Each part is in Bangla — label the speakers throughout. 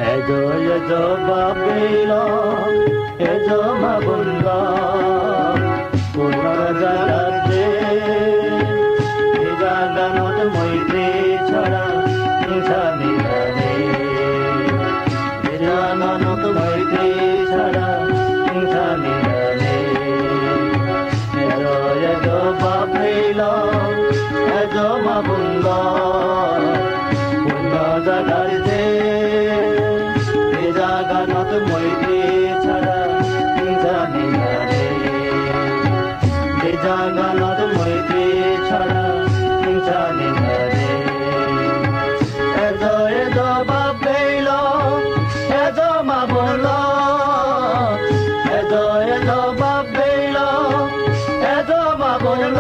Speaker 1: এজো এজো বাবিল এজো মাবুল্ল পুনর জাগাতে এই জাগানত মৈত্রী ছড়া হিংসা নিরানে এই জাগানত মৈত্রী ছড়া হিংসা নিরানে এজো এজো বাবিল এজো মাবুল্ল পুনর জাগাতে জাগানত মৈত্রী ছাড়া হিংসা নিরানে যে জাগানত মৈত্রী ছাড়া হিংসা নিরানে এজো এজো বাবিল এজো মাবুল্ল এজো এজো বাবিল এজো মাবুল্ল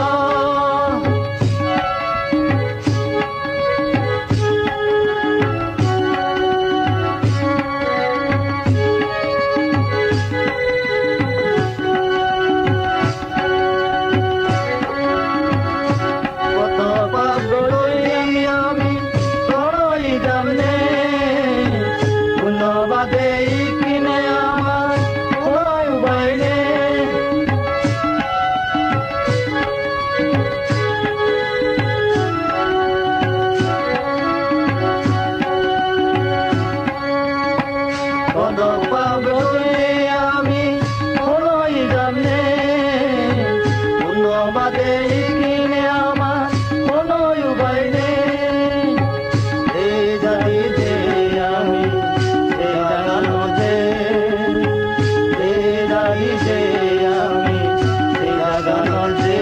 Speaker 1: আমি হলোই জানে বাদে কিনে আমার কোনো উপায় নেই এই জাতিতে আমি এই জাগানো যে এই জাতিতে আমি এই জাগানো যে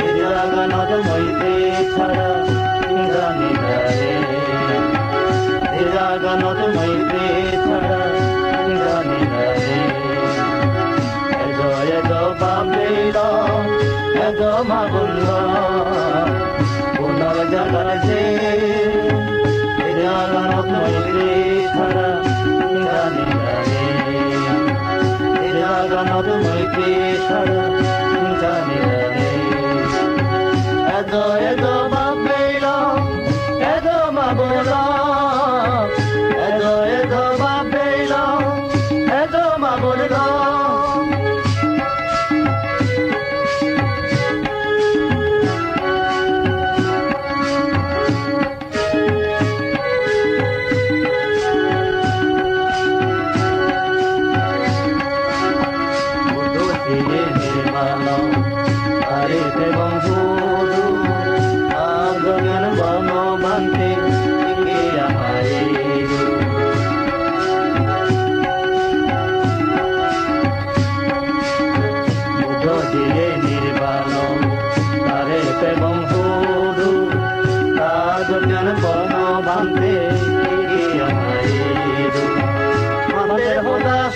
Speaker 1: এই জাগানোর মইতে ছাড়া জানি না রে এই জাগানোর মইতে ছাড়া জানি না রে এজো এজো বাবিল এজো মাবুল্ল পুনর জাগাতে এই জাগানত মৈত্রী ছাড়া জানি না রে এই জাগানত মৈত্রী ছাড়া জানি না রে এজো এজো বাবিল এজো মাবুল্ল এজো এজো বাবিল এজো মাবুল্ল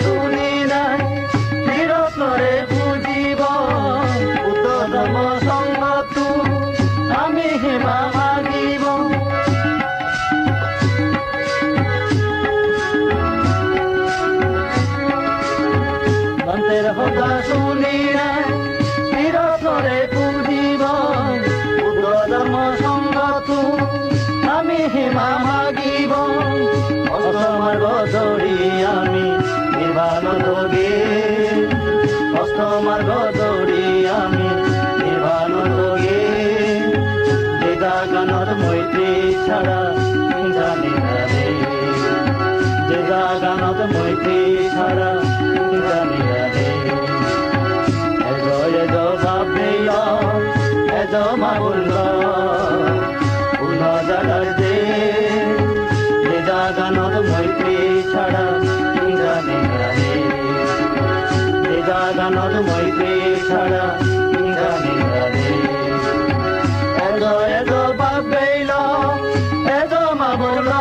Speaker 1: শুনি নাই বিরতরে বুঝিব উত্তম সংগতু আমি হেমা মাগিব মন্ত্রের কথা শুনি নাই বিরতরে বুঝিব উত্তম সংগতু আমি হেমা মাগিব অষ্টমার্গ ধরি আমি নির্বাণ যোগে অষ্টমার্গ ধরি আমি নির্বাণ যোগে যে জাগানত মৈত্রী ছাড়া জানি না রে যে জাগানত মৈত্রী ছাড়া জানি না রে এজো এজো বাবিল এজো মাবুল্ল পুনর জাগাতে যে জাগানত মৈত্রী ছাড়া জানি না রে যে জাগানত মৈত্রী ছাড়া জানি না রে এজো এজো বাবিল এজো মাবুল্ল